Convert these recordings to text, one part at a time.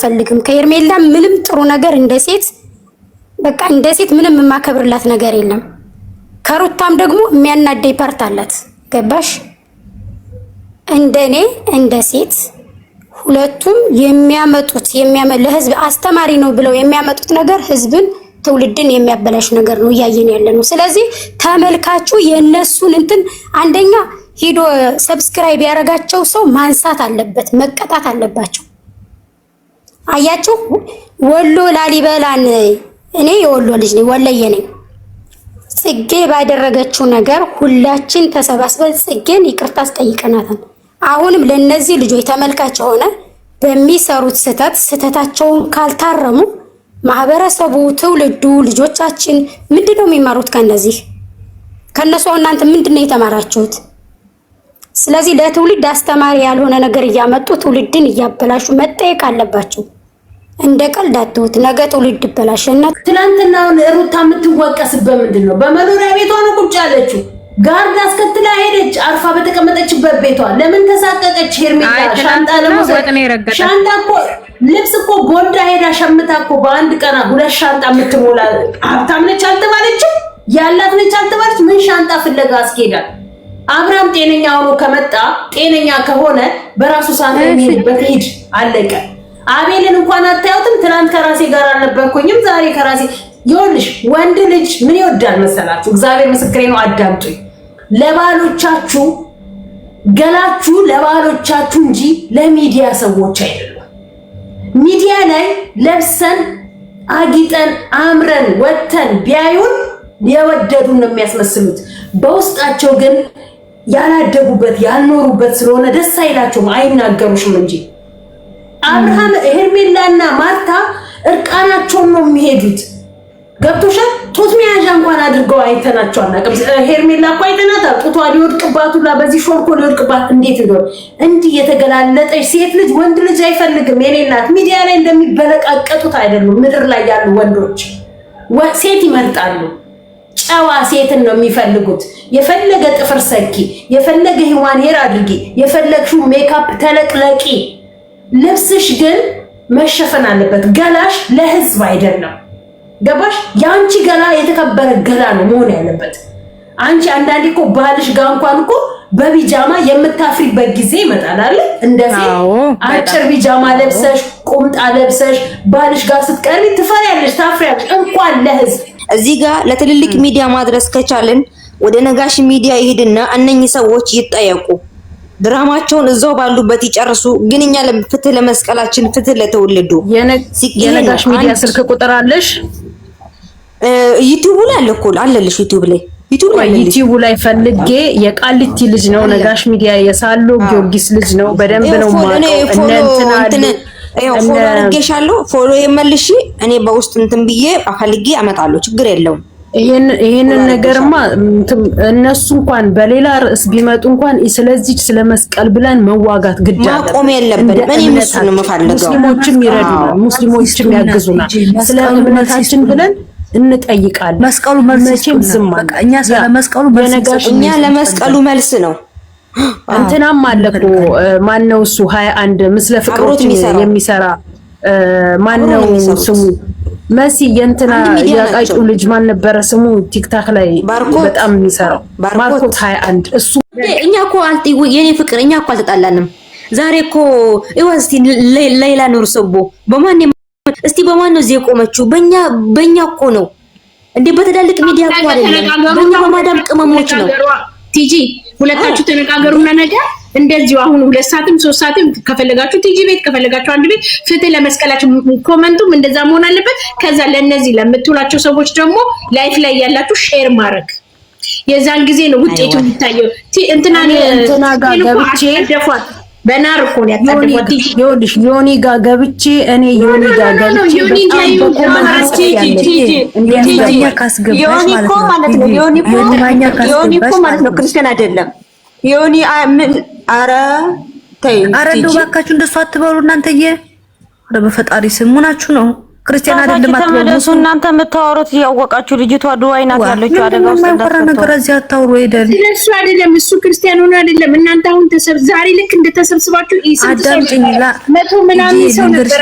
ፈልግም ከሄርሜላ ምንም ጥሩ ነገር እንደ ሴት በቃ እንደ ሴት ምንም የማከብርላት ነገር የለም። ከሩታም ደግሞ የሚያናደይ ፓርት አላት። ገባሽ? እንደኔ እንደ ሴት ሁለቱም የሚያመጡት ለህዝብ አስተማሪ ነው ብለው የሚያመጡት ነገር ህዝብን ትውልድን የሚያበላሽ ነገር ነው እያየን ያለ ነው። ስለዚህ ተመልካቹ የነሱን እንትን አንደኛ ሂዶ ሰብስክራይብ ያረጋቸው ሰው ማንሳት አለበት፣ መቀጣት አለባቸው። አያችሁ ወሎ ላሊበላን እኔ የወሎ ልጅ ነኝ፣ ወለየ ነኝ። ጽጌ ባደረገችው ነገር ሁላችን ተሰባስበን ጽጌን ይቅርታ አስጠይቀናታል። አሁንም ለነዚህ ልጆች ተመልካች ሆነ በሚሰሩት ስህተታቸውን ካልታረሙ ማህበረሰቡ፣ ትውልዱ፣ ልጆቻችን ምንድነው የሚማሩት ከነዚህ? ከነሱ እናንተ ምንድነው የተማራችሁት? ስለዚህ ለትውልድ አስተማሪ ያልሆነ ነገር እያመጡ ትውልድን እያበላሹ መጠየቅ አለባቸው። እንደ ቀልድ አትሁት፣ ነገ ትውልድ ይበላሽና። ትናንትናውን ሩታ የምትወቀስበት ምንድነው? በመኖሪያ ቤቷ ነው ቁጭ ያለችው። ጋርድ አስከትላ ሄደች፣ አርፋ በተቀመጠችበት ቤቷ። ለምን ተሳቀቀች? ሄርሜላ ሻንጣ ሻንጣ እኮ ልብስ እኮ ቦንዳ ሄዳ ሸምታ እኮ በአንድ ቀና 2 ሻንጣ የምትሞላ ሀብታም ነች አልተባለችም? ያላት ነች አልተባለች? ምን ሻንጣ ፍለጋ አስኬዳል? አብርሃም ጤነኛ ሆኖ ከመጣ ጤነኛ ከሆነ በራሱ ሳንት የሚሄድበት ሂድ፣ አለቀ። አቤልን እንኳን አታዩትም? ትናንት ከራሴ ጋር አልነበርኩኝም፣ ዛሬ ከራሴ ይኸውልሽ። ወንድ ልጅ ምን ይወዳል መሰላችሁ? እግዚአብሔር ምስክሬ ነው፣ አዳምጡኝ። ለባሎቻችሁ ገላችሁ ለባሎቻችሁ እንጂ ለሚዲያ ሰዎች አይደለም። ሚዲያ ላይ ለብሰን አጊጠን አምረን ወተን ቢያዩን የወደዱን ነው የሚያስመስሉት። በውስጣቸው ግን ያላደጉበት ያልኖሩበት ስለሆነ ደስ አይላቸውም፣ አይናገሩሽም እንጂ። አብርሃም ሄርሜላና ማርታ እርቃናቸውን ነው የሚሄዱት። ገብቶሻል? ጡት መያዣ እንኳን አድርገው አይተናቸው አናውቅም። ሄርሜላ እኮ አይተናታል። ጡቷ ሊወድቅባቱላ በዚህ ሾልኮ ሊወድቅባት እንዴት እንደሆነ እንዲህ የተገላለጠች ሴት ልጅ ወንድ ልጅ አይፈልግም። የኔ እናት ሚዲያ ላይ እንደሚበለቃቀጡት አይደሉም። ምድር ላይ ያሉ ወንዶች ሴት ይመርጣሉ። ጨዋ ሴትን ነው የሚፈልጉት። የፈለገ ጥፍር ሰኪ፣ የፈለገ ሂዋን ሄር አድርጊ፣ የፈለግሽው ሜካፕ ተለቅለቂ፣ ልብስሽ ግን መሸፈን አለበት። ገላሽ ለህዝብ አይደለም። ገባሽ? ያንቺ ገላ የተከበረ ገላ ነው መሆን ያለበት። አንቺ አንዳንዴ እኮ ባልሽ ጋር እንኳን እኮ በቢጃማ የምታፍሪበት ጊዜ ይመጣል አይደል? እንደዚህ አጭር ቢጃማ ለብሰሽ ቁምጣ ለብሰሽ ባልሽ ጋር ስትቀርቢ ትፈሪያለሽ፣ ታፍሪያለሽ። እንኳን ለህዝብ እዚህ ጋር ለትልልቅ ሚዲያ ማድረስ ከቻልን ወደ ነጋሽ ሚዲያ ይሄድና እነኚህ ሰዎች ይጠየቁ፣ ድራማቸውን እዛው ባሉበት ይጨርሱ። ግን እኛ ለፍትህ ለመስቀላችን ፍትህ ለተወለዱ የነጋሽ ሚዲያ ስልክ ቁጥር አለሽ? ዩቲዩብ ላይ አለ እኮ አለልሽ። ዩቲዩብ ላይ ፈልጌ የቃሊቲ ልጅ ነው ነጋሽ ሚዲያ፣ የሳሎ ጊዮርጊስ ልጅ ነው። በደንብ ነው ማለት ፎሎ አድርጌሻለሁ። ፎሎ የመልሺ እኔ በውስጥ እንትን ብዬ አፈልጌ አመጣለሁ። ችግር የለውም። ይሄንን ነገርማ እነሱ እንኳን በሌላ ርዕስ ቢመጡ እንኳን ስለዚህ ስለመስቀል ብለን መዋጋት ግድ አለ። ማቆም የለብንም። እኔ ሙስሊም ነው የምፈልገው። ሙስሊሞችም ይረዱናል፣ ሙስሊሞችም ያግዙናል። ስለ እምነታችን ብለን እንጠይቃለን። መስቀሉ መቼም ዝም አለ። እኛ ስለ መስቀሉ እኛ ለመስቀሉ መልስ ነው። እንትናም አለኮ ማነው እሱ 21 ምስለ ፍቅሮች የሚሰራ ማነው ስሙ? መሲ የእንትና ያቃጩ ልጅ ማን ነበረ ስሙ? ቲክታክ ላይ በጣም የሚሰራው ማርኮት 21 እሱ። እኛ እኮ የኔ ፍቅር እኛ እኮ አልተጣላንም። ዛሬ እኮ እስቲ ሌላ ኑር ሰቦ በማን ነው እዚህ የቆመችው? በእኛ እኮ ነው እንዴ? በተዳልቅ ሚዲያ እኮ አይደለም፣ በእኛ በማዳም ቅመሞች ነው። ቲጂ ሁለታችሁ ተነጋገሩና ነገር እንደዚሁ አሁን 2 ሰዓትም 3 ሰዓትም ከፈለጋችሁ ቲጂ ቤት ከፈለጋችሁ አንድ ቤት ፍትህ ለመስቀላችሁ ኮመንቱም እንደዛ መሆን አለበት። ከዛ ለነዚህ ለምትውላቸው ሰዎች ደግሞ ላይፍ ላይ ያላችሁ ሼር ማድረግ የዛን ጊዜ ነው ውጤቱ የሚታየው። እንትና ጋር ገብቼ በናር እኮ ነው ያጣደፋት። ይኸውልሽ ዮኒ ጋር ገብቼ እኔ ዮኒ ጋር ገብቼ በጣም በኮመንት እንደኛ ካስገባሽ ዮኒ እኮ ማለት ነው ክርስቲያን አይደለም። ዮኒ ምን አረ ተይ፣ አረ እንደው እባካችሁ እንደሱ አትበሉ እናንተዬ። አረ በፈጣሪ ስም ሆናችሁ ነው ክርስቲያን አይደለም አትበሉ። እናንተ የምታወሩት እያወቃችሁ ልጅቷ ዱባይ ናት ያለችው አደጋ ውስጥ እንደማይወራ ነገር እዚህ አታውሩ። ሄደን ስለሱ አይደለም እሱ ክርስቲያን ሆኖ አይደለም። እናንተ አሁን ዛሬ ልክ እንደተሰብስባችሁ አዳምጪኝ። መቶ ምናምን ሰው ነበር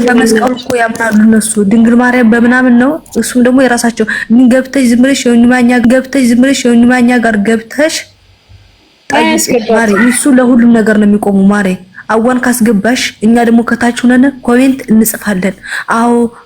በመስቀሉ እኮ ያምናሉ እነሱ ድንግል ማርያም በምናምን ነው። እሱም ደግሞ የራሳቸው ገብተሽ ዝም ብለሽ የወይኒ ማኛ ጋር ገብተሽ ማሬ እሱ ለሁሉም ነገር ነው የሚቆሙ ማሬ። አዋን ካስገባሽ እኛ ደግሞ ከታች ሆነን ኮሜንት እንጽፋለን።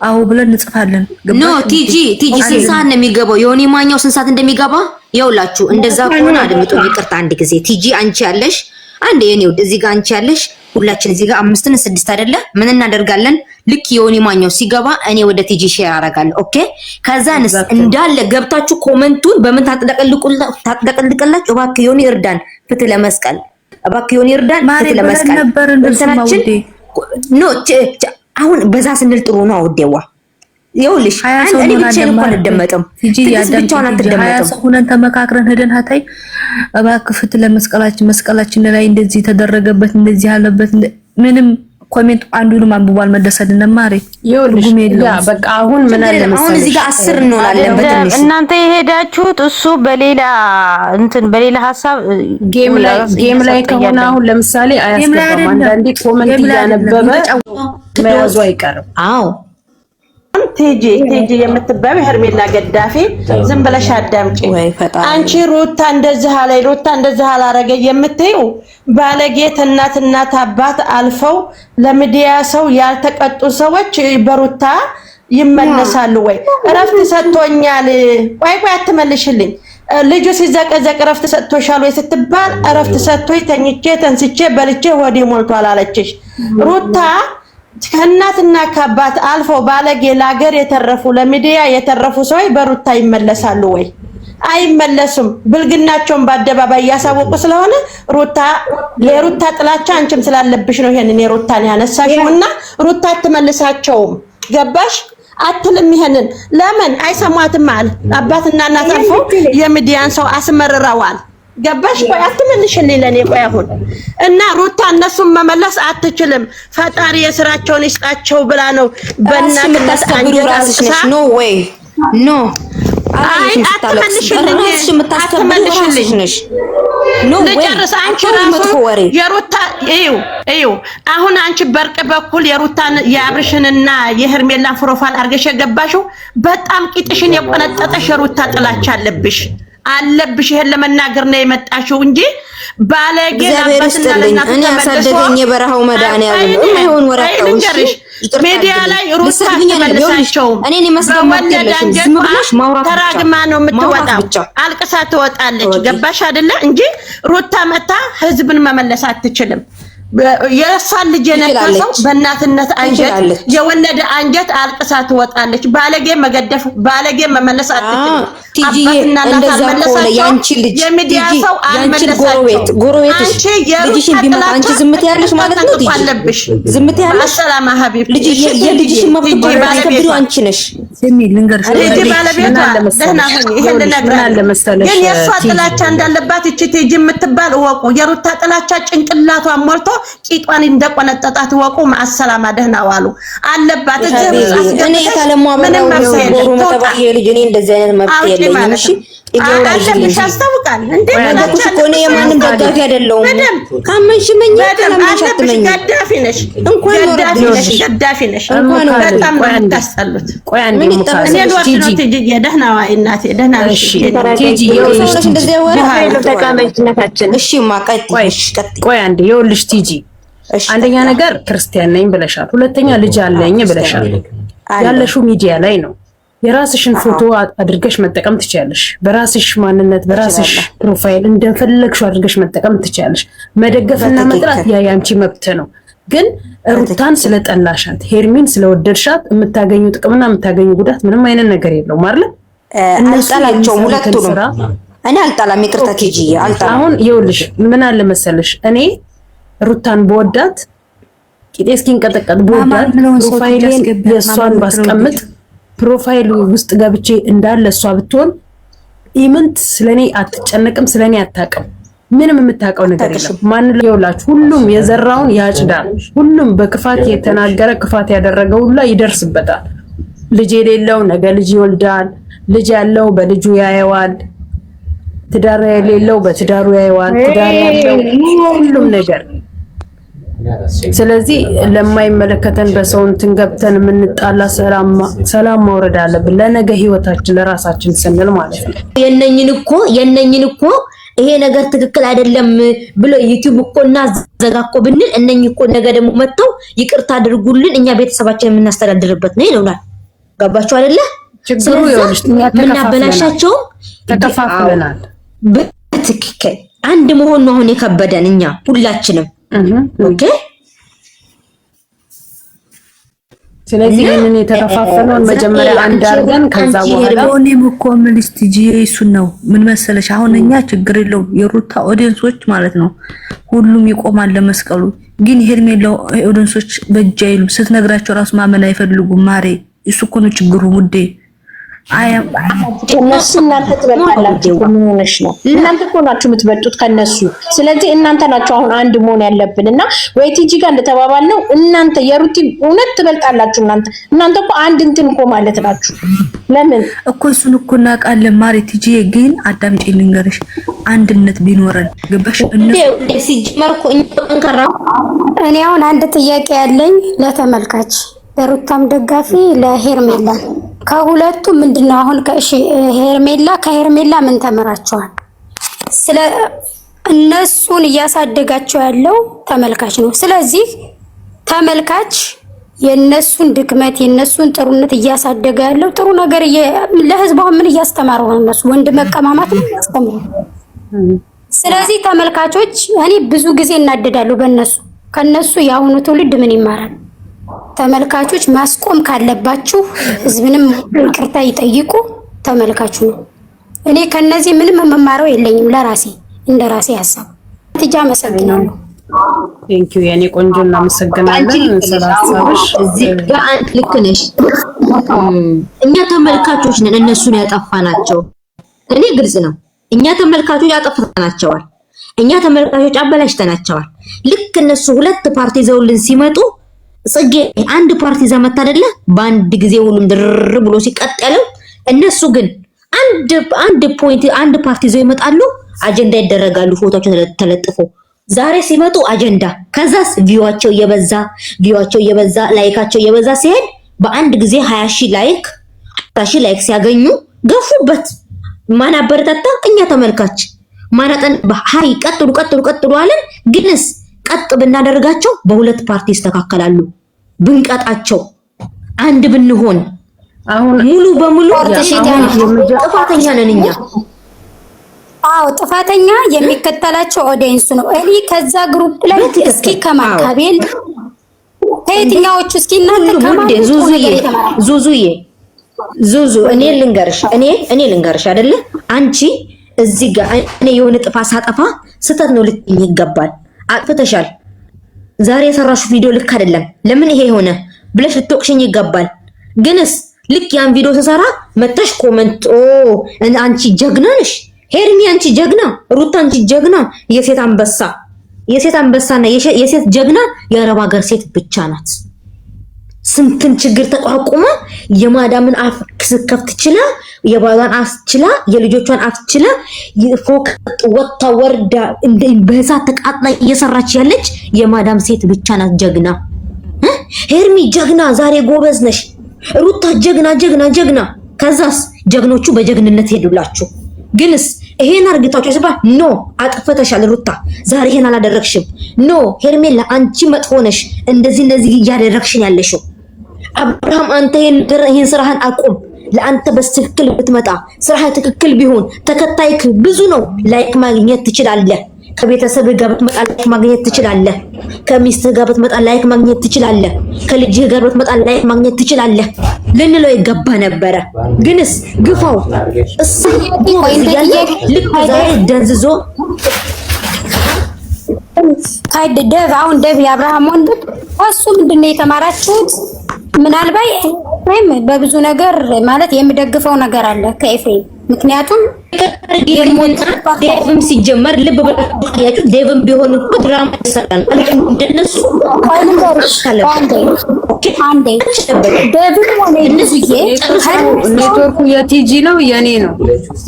አዎ ብለን እንጽፋለን። ኖ ቲጂ ስንት ሰዓት ነው የሚገባው? የሆነ ማኛው ስንት ሰዓት እንደሚገባ ይኸውላችሁ። እንደዛ ከሆነ አድምጡ። ይቅርታ አንድ ጊዜ ቲጂ አንቺ ያለሽ አንድ የኔው እዚህ ጋር አንቺ ያለሽ ሁላችን እዚህ ጋር 5 እና 6 አይደለ? ምን እናደርጋለን? ልክ የሆነ ማኛው ሲገባ እኔ ወደ ቲጂ ሼር አደርጋለሁ። ኦኬ ከዛንስ እንዳለ ገብታችሁ ኮሜንቱን በምን ታጥለቀልቃላችሁ? እባክህ የሆነ ይርዳን ፍትህ ለመስቀል እባክህ የሆነ ይርዳን ፍትህ ለመስቀል እንትናችን ኖ አሁን በዛ ስንል ጥሩ ነው። አውዴዋ ይኸውልሽ እኔ ብቻዬን እንኳን አልደመጥም። ትግስት ብቻዋን አትደመጥም። ሁነን ተመካክረን ሄደን ሀታይ እባክህ ፍትህ መስቀላችን ላይ እንደዚህ ተደረገበት እንደዚህ ያለበት ምንም ኮሜንት አንዱንም አንብቧል መደሰልን ማሪ ይኸውልሽ ያ በቃ አሁን ምን አለ መሰለሽ አሁን እዚህ ጋር 10 እንሆናለን በትንሽ እናንተ የሄዳችሁት እሱ በሌላ ሐሳብ ጌም ላይ ከሆነ አሁን ለምሳሌ አያስገባም። አንዳንዴ ኮሜንት እያነበበ መያዙ አይቀርም። አዎ ቲጂ የምትባዩ ሄርሜላ ገዳፊ ዝም ብለሽ አዳምጪ። አንቺ ሩታ እንደዚህ አላረገ የምትዩ ባለጌት እናት አባት አልፈው ለሚዲያ ሰው ያልተቀጡ ሰዎች በሩታ ይመለሳሉ ወይ? እረፍት ሰጥቶኛል። ቆይ አትመልሽልኝ። ልጁ ሲዘቀዘቅ እረፍት ሰጥቶሻል ወይ ስትባል እረፍት ሰጥቶኝ ተንስቼ በልቼ ሆዴ ሞልቷል አለችሽ ሩታ። ከእናትና ከአባት አልፈው ባለጌ ለሀገር የተረፉ ለሚዲያ የተረፉ ሰዎች በሩታ ይመለሳሉ ወይ? አይመለሱም። ብልግናቸውን በአደባባይ እያሳወቁ ስለሆነ የሩታ ጥላቻ አንቺም ስላለብሽ ነው ይሄንን የሩታን ያነሳሽውና ሩታ አትመልሳቸውም። ገባሽ? አትልም። ይሄንን ለምን አይሰማትም አለ አባትና እናት አልፈው የሚዲያን ሰው አስመርረዋል። ገባሽ? ቆይ አትመልሽልኝ ለኔ። ቆይ አሁን እና ሩታ እነሱን መመለስ አትችልም። ፈጣሪ የስራቸውን ይስጣቸው ብላ ነው በእናትነት አንጀራስሽ ነሽ። ኖ ወይ ኖ አትመልሽልኝ ኖ ልጨርስ። አንቺ ራሱ የሩታ እዩ አሁን አንቺ በርቅ በኩል የሩታን የአብርሽንና የሄርሜላን ፕሮፋይል አርገሽ የገባሽው በጣም ቂጥሽን የቆነጠጠሽ የሩታ ጥላቻ አለብሽ። ይሄን ለመናገር ነው የመጣሽው እንጂ ባለጌ አባትና ለእናት እኔ ያሳደገኝ የበረሃው መድኃኒዓለም ነው የማይሆን ወራታውሽ ሚዲያ ላይ ሩታ ተመለሳቸውም እኔ መስገማት የለሽም። ዝም ብለሽ ማውራት ተራግማ ነው የምትወጣው። አልቅሳ ትወጣለች። ገባሽ አይደለ? እንጂ ሩታ መታ ህዝብን መመለስ አትችልም። የራሷን ልጅ የነካሰው በእናትነት አንጀት የወለደ አንጀት አልቅሳ ትወጣለች። ባለጌ መመለስ አትችልም። አባትና እናት መመለሳቸው ያንቺ ልጅ የሚዲያ ሰው አልመለሳቸው። ጎረቤትሽ ልጅሽን ቢመጣ አንቺ ዝምት ያለሽ ማለት ነው። ዝምት ያለሽ ሰላም ሀቢብ የልጅሽን መብት ባለቤቱ አንቺ ነሽ። ልጅ ባለቤቷ ደህና ሆኜ ይሄን ልነግርሽ ግን የእሷ ጥላቻ እንዳለባት እቺ ቲጂ የምትባል እወቁ። የሩታ ጥላቻ ጭንቅላቷን ሞልቶ ቂጧን እንደቆነጠጣት እወቁ። ማሰላማ ደህና ዋሉ አለባት። እኔ የታለሙ አበራው ጎሩ መተባየ ልጅ እኔ እንደዚህ አይነት መብት የለኝም። እሺ ይገውላሽ ያስታውቃል እንዴ ማለት ነው። እኔ የማንም ደጋፊ አይደለሁም። ካመንሽመኝ ካላመንሽመኝ ገዳፊ ነሽ እንኳን ገዳፊ ነሽ። በጣም ታስጠሉት። ቆይ አንዴ ሙካስ ቲጂ ደህና ዋይ እናቴ ደህና ነሽ? ቲጂ ይኸውልሽ እንደዚህ ወራ ተቃመጭነታችን እሺ ማቀጥ ቆይ አንዴ ይኸውልሽ ቲጂ አንደኛ ነገር ክርስቲያን ነኝ ብለሻል። ሁለተኛ ልጅ አለኝ ብለሻል። ያለሽው ሚዲያ ላይ ነው። የራስሽን ፎቶ አድርገሽ መጠቀም ትችያለሽ። በራስሽ ማንነት በራስሽ ፕሮፋይል እንደፈለግሽው አድርገሽ መጠቀም ትችያለሽ። መደገፍና መጥራት ያ ያንቺ መብት ነው። ግን ሩታን ስለጠላሻት ሄርሚን ስለወደድሻት የምታገኙ ጥቅምና የምታገኙ ጉዳት ምንም አይነት ነገር የለውም አይደል? አልጠላቸውም ሁለቱንም። እኔ አልጠላም። ይቅርታ ቲጂ አልጠላም። አሁን ይኸውልሽ ምን አለ መሰለሽ እኔ ሩታን በወዳት ቂጤ እስኪንቀጠቀጥ በወዳት ፕሮፋይሌን የእሷን ባስቀምጥ ፕሮፋይል ውስጥ ገብቼ እንዳለ እሷ ብትሆን ኢምንት ስለኔ አትጨነቅም፣ ስለኔ አታውቅም። ምንም የምታውቀው ነገር የለም። ማን ለውላችሁ ሁሉም የዘራውን ያጭዳል። ሁሉም በክፋት የተናገረ ክፋት ያደረገ ሁሉ ይደርስበታል። ልጅ የሌለው ነገ ልጅ ይወልዳል። ልጅ ያለው በልጁ ያየዋል። ትዳር የሌለው በትዳሩ ያየዋል። ትዳር ያለው ሁሉም ነገር። ስለዚህ ለማይመለከተን በሰው እንትን ገብተን የምንጣላ ሰላም ማውረድ አለብን። ለነገ ህይወታችን ለራሳችን ስንል ማለት ነው። የነኝን እኮ ይሄ ነገር ትክክል አይደለም ብሎ ዩቲዩብ እኮ እና ዘጋኮ ብንል እነኚህ እኮ ነገ ደግሞ መጥተው ይቅርታ አድርጉልን እኛ ቤተሰባችን የምናስተዳድርበት ነው ይሉናል። ገባችሁ አይደለ? ችግሩ ይኸውልሽ ምናበላሻቸው ተከፋፍለናል። በትክክል አንድ መሆን ነው አሁን የከበደን እኛ ሁላችንም። ኦኬ ስለዚህ ይሄንን የተከፋፈለውን መጀመሪያ አንድ አድርገን ከዛ በኋላ እኔም እኮ የምልሽ ቲጂ እሱን ነው። ምን መሰለሽ አሁን እኛ ችግር የለውም የሩታ ኦዲየንሶች ማለት ነው ሁሉም ይቆማል ለመስቀሉ። ግን ሄርሜላው ኦዲየንሶች በእጅ አይሉም። ስትነግራቸው ራሱ ማመን አይፈልጉም። ማሬ እሱ እኮ ነው ችግሩ ውዴ። ከነሱ እናንተ ትበልጣላችሁ። ምን ሆነሽ ነው? እናንተ እኮ ናችሁ የምትበልጡት ከነሱ። ስለዚህ እናንተ ናችሁ አሁን አንድ መሆን ያለብንና ወይ ቲጂ ጋር እንደተባባልነው እናንተ የሩቲ እውነት ትበልጣላችሁ። እናንተ እኮ አንድ እንትን እኮ ማለት ናችሁ። ለምን እኮ እሱን እኮ እናውቃለን ማሪ። ቲጂ ግን አዳምጪ ልንገርሽ፣ አንድነት ቢኖረን ገባሽ? እኔ አሁን አንድ ጥያቄ ያለኝ ለተመልካች ለሩታም ደጋፊ ለሄርሜላ ከሁለቱ ምንድነው አሁን ከሄርሜላ ምን ተመራቸዋል? ስለ እነሱን እያሳደጋቸው ያለው ተመልካች ነው። ስለዚህ ተመልካች የነሱን ድክመት የነሱን ጥሩነት እያሳደገ ያለው ጥሩ ነገር ለህዝቡ ምን እያስተማረው ነው? እነሱ ወንድ መቀማማት ነው ያስተምሩ። ስለዚህ ተመልካቾች እኔ ብዙ ጊዜ እናደዳለሁ ከነሱ የአሁኑ ትውልድ ምን ይማራል? ተመልካቾች ማስቆም ካለባችሁ ህዝብንም ይቅርታ ይጠይቁ። ተመልካቹ ነው። እኔ ከነዚህ ምንም መማረው የለኝም። እንደራሴ ሐሳብ ትጃ መሰግናለሁ። ቴንኪው የኔ ቆንጆ እናመሰግናለን ስለሐሳብሽ። እዚህ ጋር አንድ ልክ ነሽ። እኛ ተመልካቾች ነን እነሱን ያጠፋናቸው። እኔ ግልጽ ነው። እኛ ተመልካቾች ያጠፋናቸዋል። እኛ ተመልካቾች አበላሽተናቸዋል። ልክ እነሱ ሁለት ፓርቲ ይዘውልን ሲመጡ ጽጌ አንድ ፓርቲ ዘመት አይደለ በአንድ ጊዜ ሁሉም ድር ብሎ ሲቀጥል እነሱ ግን አንድ ፓርቲ ይዘው ይመጣሉ። አጀንዳ ይደረጋሉ። ፎቶቸው ተለጥፎ ዛሬ ሲመጡ አጀንዳ ከዛስ ቪዋቸው እየበዛ ላይካቸው እየበዛ ሲሄድ በአንድ ጊዜ 20,000 ላይክ 10,000 ላይክ ሲያገኙ ገፉበት። ማን አበረታታ? እኛ ተመልካች ማናጠን በሃይ ቀጥሉ አለን። ግንስ ቀጥ ብናደርጋቸው በሁለት ፓርቲ ይስተካከላሉ። ብንቀጣቸው አንድ ብንሆን አሁን ሙሉ በሙሉ ጥፋተኛ ነን እኛ። አዎ ጥፋተኛ የሚከተላቸው ኦዲየንስ ነው። እኔ ከዛ ግሩፕ ላይ እስኪ ከማካቤል ከየትኛዎቹ እስኪ እናንተ ከማን ዙዙ እኔ ልንገርሽ አይደለ አንቺ እዚህ ጋር እኔ የሆነ ጥፋት ሳጠፋ ስተት ነው ልትኝ ይገባል። አጥፍተሻል። ዛሬ የሰራሽው ቪዲዮ ልክ አይደለም። ለምን ይሄ ሆነ ብለሽ ልትወቅሽኝ ይገባል። ግንስ ልክ ያን ቪዲዮ ተሰራ መተሽ ኮሜንት አንቺ ጀግና ነሽ ሄርሚ፣ አንቺ ጀግና፣ ሩታ አንቺ ጀግና፣ የሴት አንበሳና የሴት ጀግና የአረብ ሀገር ሴት ብቻ ናት። ስንትን ችግር ተቋቁማ የማዳምን አፍ ስከፍት ችላ የባሏን አፍ ችላ የልጆቿን አፍ ችላ ፎቅ ወጣ ወርዳ በእሳት ተቃጥላ እየሰራች ያለች የማዳም ሴት ብቻ ናት ጀግና። ሄርሚ ጀግና፣ ዛሬ ጎበዝ ነሽ። ሩታ ጀግና። ከዛስ ጀግኖቹ በጀግንነት ሄዱላችሁ። ግንስ ይሄን አርግታችሁ ሲባል ኖ አጥፈተሻል ሩታ ዛሬ ይሄን አላደረግሽም፣ ኖ ሄርሜላ አንቺ መጥፎ ነሽ፣ እንደዚህ እያደረግሽን ያለሽው አብርሃም አንተ ይሄን ስራህን አቁም። ለአንተ በትክክል ብትመጣ ስራህ ትክክል ቢሆን ተከታይክ ብዙ ነው፣ ላይክ ማግኘት ትችላለህ። ከቤተሰብ ጋር ብትመጣ ላይክ ማግኘት ትችላለህ። ከሚስትህ ጋር ብትመጣ ላይክ ማግኘት ትችላለህ። ከልጅህ ጋር ብትመጣ ላይክ ማግኘት ትችላለህ ልንለው ይገባ ነበረ። ግንስ ግፋው ልክ ዛሬ ደንዝዞ ካይደደብ አሁን ደብ የአብርሃም ወንድም እሱ ምንድነው የተማራችሁት? ምናልባት በብዙ ነገር ማለት የሚደግፈው ነገር አለ ከኤፍሬም ምክንያቱም ዴቭም ሲጀመር ልብ ብላችሁ ዴቭም ቢሆን እኮ ድራማ ይሰራል አልኩ እንደነሱ አንዴ ዴቭም ሆነ ኔትወርኩ የቲጂ ነው የኔ ነው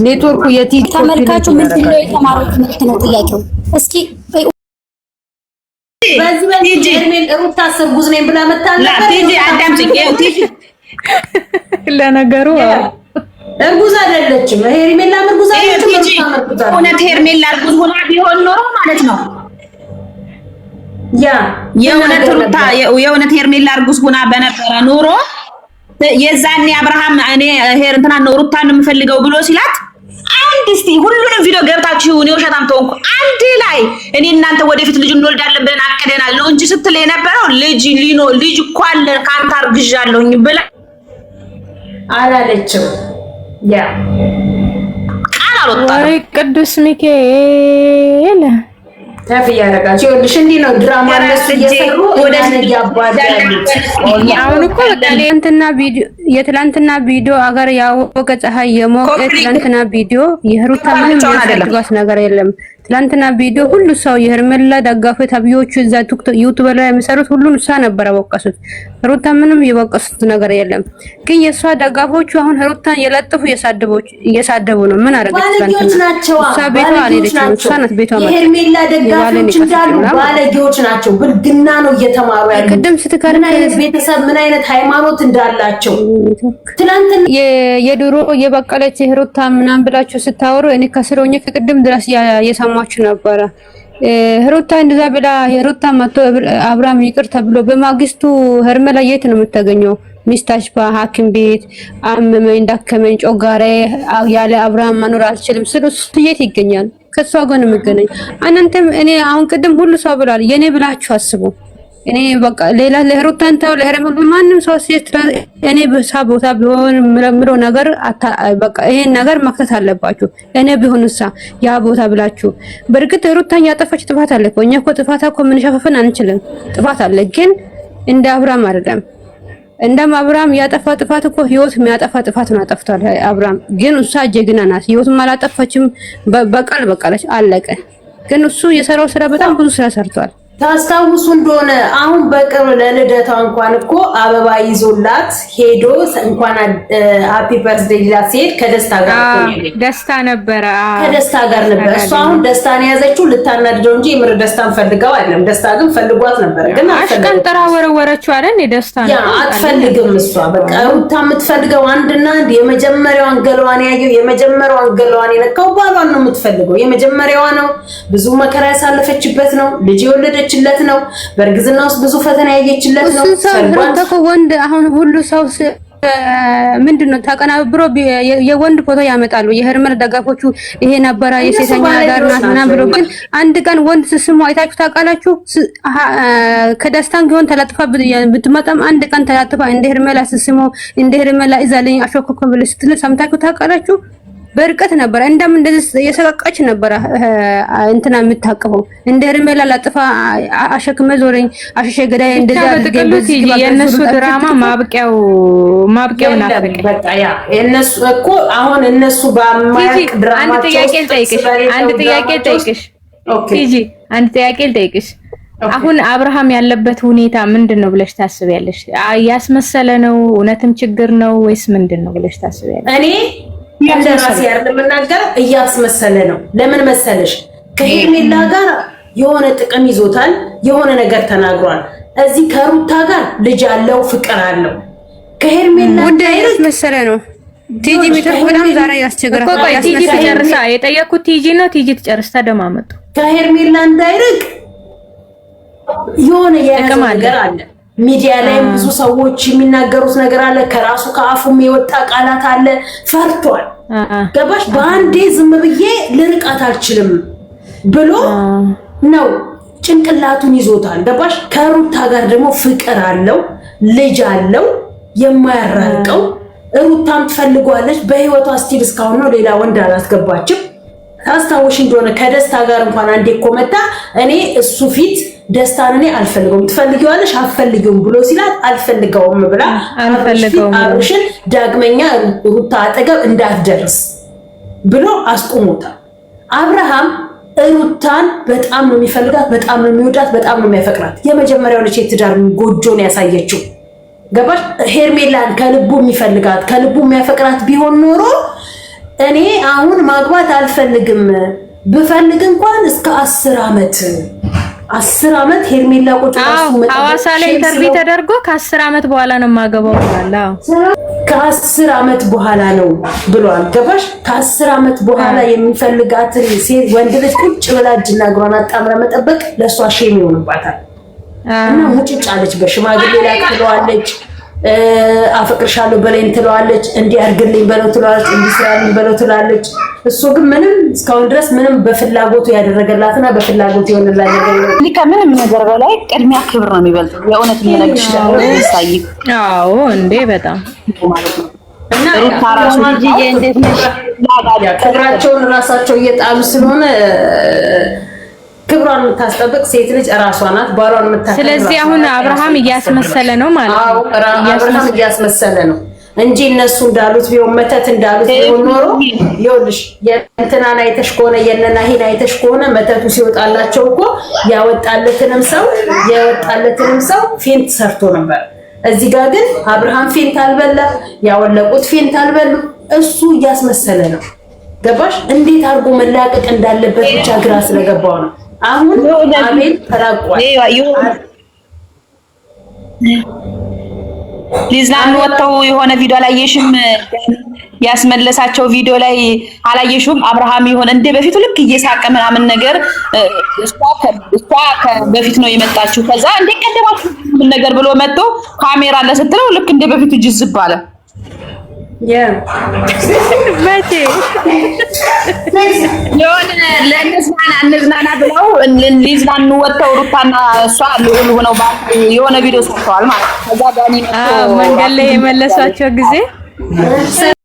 ኔትወርኩ የቲጂ ተመልካቹ ምንድነው የተማሩት ትምህርት ነው ጥያቄው እስኪ በዚህ ሄርሜላ ሩታ ሰርጉዝ ነኝ ብላ መጣላ ቲጂ አዳምጪ ቲጂ ለነገሩ እርጉዝ አይደለችም ሄርሜላ እርጉዝ አይደለችም እውነት ሄርሜላ እርጉዝ ሆና ቢሆን ኖሮ ማለት ነው ያ የእውነት ሄርሜላ እርጉዝ ሆና በነበረ ኖሮ የዛኔ አብርሃም እኔ እንትና ነው ሩታን የምፈልገው ብሎ ሲላት አንድ እስቲ ሁሉንም ቪዲዮ ገብታችሁ ነው ሸታም ተወንኩ አንድ ላይ እኔ እናንተ ወደፊት ልጅ እንወልዳለን ብለን አቀደናል ነው እንጂ ስትል የነበረው ልጅ እኮ አለ ካንተ አርግዣለሁኝ ብላ አላለችም ያ ቃል አልወጣም ወይ ቅዱስ ሚካኤል ታፍ ያረጋችሁ ልሽ እንዲ ነው ድራማ ለሱ እየሰሩ ወደ ነገ ያባዳሉት አሁን እኮ የትላንትና ቪዲዮ አገር ያወቀ ፀሐይ የሞቀ ትላንትና ቪዲዮ የሩታ ምንም ያደርጋት ነገር የለም። ትላንትና ቪዲዮ ሁሉ ሰው የሄርሜላ ደጋፊ ተብዮቹ እዛ ዩቲዩብ ላይ የሚሰሩት ሁሉን እሷ ነበር ወቀሱት። ሩታ ምንም የወቀሱት ነገር የለም። ግን የሷ ደጋፊዎቹ አሁን ሩታን የለጥፉ እየሳደቡ ነው። ምን አረጋች? ትላንትና እሷ ቤቷ አልሄደችም። እሷ ናት ቤቷ ማለት የሄርሜላ ደጋፊዎች እንዳሉ ባለጌዎች ናቸው። ብልግና ነው እየተማሩ ያሉት። ቅድም ስትከራከር ቤተሰብ ምን አይነት ሃይማኖት እንዳላቸው ትላንትና የድሮ የበቀለች ሩታ ምናምን ብላችሁ ስታወሩ እኔ ከስሮኝ ከቅድም ድረስ የሰማችሁ ነበረ። ሩታ እንደዛ ብላ ሩታ መጥቶ አብርሃም ይቅር ተብሎ በማግስቱ ሄርሜላ የት ነው የምታገኘው? ሚስታሽ በሐኪም ቤት አመመኝ ዳከመኝ ጮጋሬ ያለ አብርሃም መኖር አልችልም ስለሱ የት ይገኛል? ከሷ ጋር ነው የሚገናኝ። እናንተም እኔ አሁን ቅድም ሁሉ ሰው ብሏል የኔ ብላችሁ አስቡ። እኔ በቃ ሌላ ለሩታን ተው ለሄርሜላ ማንም ሰው ሲት እኔ በሳቦታ ቢሆን ምረምሮ ነገር በቃ ይሄን ነገር መክተት አለባችሁ። እኔ ቢሆንሳ ያ ቦታ ብላችሁ በርግጥ ሩታን ያጠፋች ጥፋት አለ እኮ እኛ እኮ ጥፋታ እኮ ምን ሸፈፈን አንችልም። ጥፋት አለ ግን እንደ አብርሃም አይደለም። እንደም አብርሃም ያጠፋ ጥፋት እኮ ህይወት የሚያጠፋ ጥፋት ነው አጠፍቷል አብርሃም። ግን እሷ ጀግና ናት። ህይወትም አላጠፋችም። በቀለች አለቀ። ግን እሱ የሰራው ስራ በጣም ብዙ ስራ ሰርቷል። ታስታውሱ እንደሆነ አሁን በቅርብ ለልደቷ እንኳን እኮ አበባ ይዞላት ሄዶ እንኳን ሃፒ በርዝዴይ ሊላት ሲሄድ ከደስታ ጋር ነው። ደስታ ነበረ። ከደስታ ጋር ነበር። እሷ አሁን ደስታን ያዘችው ልታናድደው እንጂ የምር ደስታን ፈልገው አይደለም። ደስታ ግን ፈልጓት ነበር። ግን አሽቀንጥራ ወረወረችው አይደል? የደስታ ነው አትፈልግም እሷ። በቃ ሩታ የምትፈልገው አንድና አንድ የመጀመሪያዋን ገለዋን ያየው የመጀመሪያዋን ገለዋን የነካው ባሏን ነው የምትፈልገው። የመጀመሪያዋ ነው። ብዙ መከራ ያሳለፈችበት ነው። ልጅ የወለደ ያየችለት ነው። በእርግዝና ውስጥ ብዙ ፈተና ያየችለት ነው። ሰልባንተኮ ወንድ አሁን ሁሉ ሰው ምንድነው ተቀናብሮ የወንድ ፎቶ ያመጣሉ። የሄርሜላ ደጋፎቹ ይሄ ነበረ የሴተኛ ጋር ናትና ብሎ ግን አንድ ቀን ወንድ ስስሙ አይታችሁ ታውቃላችሁ? ከደስታን ቢሆን ተለጥፋ ብትመጣም አንድ ቀን ተለጥፋ እንደ ሄርሜላ ስስሙ እንደ ሄርሜላ እዛለኝ አሾኮኮ ብለ ስትል ሰምታችሁ ታውቃላችሁ? በርቀት ነበር እንደም እንደዚህ የሰቀቀች ነበር እንትና የምታቀፈው እንደ ሄርሜላ ለጥፋ አሸክመ ዞረኝ አሸሸ ገዳይ እንደዛ አድርገኝ በዚህ የነሱ ድራማ ማብቂያው ናፈቀ። በቃ ያ የነሱ እኮ አሁን እነሱ በማያቅ ድራማ አንድ ጥያቄ ልጠይቅሽ ቲጂ አንድ ጥያቄ ልጠይቅሽ። አሁን አብርሃም ያለበት ሁኔታ ምንድነው ብለሽ ታስቢያለሽ? ያስመሰለ ነው እውነትም ችግር ነው ወይስ ምንድነው ብለሽ ታስቢያለሽ? እኔ እንደራሴ አይደለም የምናገር እያስመሰለ ነው። ለምን መሰለሽ? ከሄርሜላ ጋር የሆነ ጥቅም ይዞታል፣ የሆነ ነገር ተናግሯል። እዚህ ከሩታ ጋር ልጅ አለው፣ ፍቅር አለው። ከሄርሜላ ጉዳይ ያስመሰለ ነው። ቲጂ ሚተር በጣም ዛሬ ያስቸግራል። ቆይ ቲጂ ትጨርሳ። የጠየኩት ቲጂ ነው። ቲጂ ትጨርሳ ደማመጡ ከሄርሜላ እንዳይርቅ የሆነ የያዘው ነገር አለ። ሚዲያ ላይ ብዙ ሰዎች የሚናገሩት ነገር አለ። ከራሱ ከአፉም የወጣ ቃላት አለ። ፈርቷል። ገባሽ? በአንዴ ዝም ብዬ ልርቃት አልችልም ብሎ ነው ጭንቅላቱን ይዞታል። ገባሽ? ከሩታ ጋር ደግሞ ፍቅር አለው፣ ልጅ አለው የማያራርቀው። ሩታም ትፈልጓለች በህይወቷ ስቲል እስካሁን ነው ሌላ ወንድ አላስገባችም። ታስታውሽ እንደሆነ ከደስታ ጋር እንኳን አንዴ እኮ መጣ እኔ እሱ ፊት ደስታን እኔ አልፈልገውም ትፈልጊዋለሽ አልፈልገውም ብሎ ሲላት አልፈልገውም ብላ አብርሽን ዳግመኛ ሩታ አጠገብ እንዳትደርስ ብሎ አስቆሞታል። አብርሃም ሩታን በጣም ነው የሚፈልጋት፣ በጣም ነው የሚወዳት፣ በጣም ነው የሚያፈቅራት። የመጀመሪያው ልጅ የትዳር ጎጆን ያሳየችው ገባሽ? ሄርሜላን ከልቡ የሚፈልጋት ከልቡ የሚያፈቅራት ቢሆን ኖሮ እኔ አሁን ማግባት አልፈልግም፣ ብፈልግ እንኳን እስከ 10 ዓመት ሄርሜላ ቁጭ ብላ ሐዋሳ ላይ ኢንተርቪው ተደርጎ ከ10 ዓመት በኋላ ነው የማገባው ብሏል። ከ10 ዓመት በኋላ ነው ብሏል። ገባሽ? ከ10 ዓመት በኋላ የሚፈልጋትን ሴት ወንድ ልጅ ቁጭ ብላ እጅና እግሯን አጣምራ መጠበቅ ለሷ ሼም ይሆንባታል። እና ሙጭጭ አለች፣ በሽማግሌ ላይ ትለዋለች፣ አፈቅርሻለሁ በለኝ ትለዋለች፣ እንዲህ አድርግልኝ በለው ትለዋለች፣ እንዲህ ስራልኝ በለው ትላለች። እሱ ግን ምንም እስካሁን ድረስ ምንም በፍላጎቱ ያደረገላትና በፍላጎቱ የሆነላት ነገር ነው። ከምንም ነገር በላይ ቅድሚያ ክብር ነው የሚበልጠው። የእውነት የሚነግርሽ ሳይ አዎ እንዴ በጣም እና ሩታ ራሱ እንዴት ነሽ ክብራቸውን ራሳቸው እየጣሉ ስለሆነ ክብሯን የምታስጠብቅ ሴት ልጅ እራሷ ናት፣ ባሏን የምታከብር። ስለዚህ አሁን አብርሃም እያስመሰለ ነው ማለት ነው። አብርሃም እያስመሰለ ነው እንጂ እነሱ እንዳሉት ቢሆን መተት እንዳሉት ቢሆን ኖሮ ይኸውልሽ የእንትናን አይተሽ ከሆነ የነናሂን አይተሽ ከሆነ መተቱ ሲወጣላቸው እኮ ያወጣለትንም ሰው ፌንት ሰርቶ ነበር። እዚህ ጋር ግን አብርሃም ፌንት አልበላ፣ ያወለቁት ፌንት አልበሉ። እሱ እያስመሰለ ነው። ገባሽ? እንዴት አድርጎ መላቀቅ እንዳለበት ብቻ ግራ ስለገባው ነው። አሁን አቤል ተላቋል። ሊዝናኑ ወጥተው የሆነ ቪዲዮ አላየሽም? ያስመለሳቸው ቪዲዮ ላይ አላየሽም? አብርሃም ይሆን እንደ በፊቱ ልክ እየሳቀ ምናምን ነገር እሷ በፊት ነው የመጣችው። ከዛ እንደ ቀደማችሁ ምን ነገር ብሎ መጥቶ ካሜራ አለ ስትለው ልክ እንደ በፊቱ ጅዝብ አለ። መቼ የሆነ ለእነዝናና ብለው ሊዝናኑ ወጥተው ሩታና እሷ ልዑል ሆነው የሆነ ቪዲዮ ሰርተዋል ማለት ነው። ከዛ ጋር መንገድ ላይ የመለሷቸው ጊዜ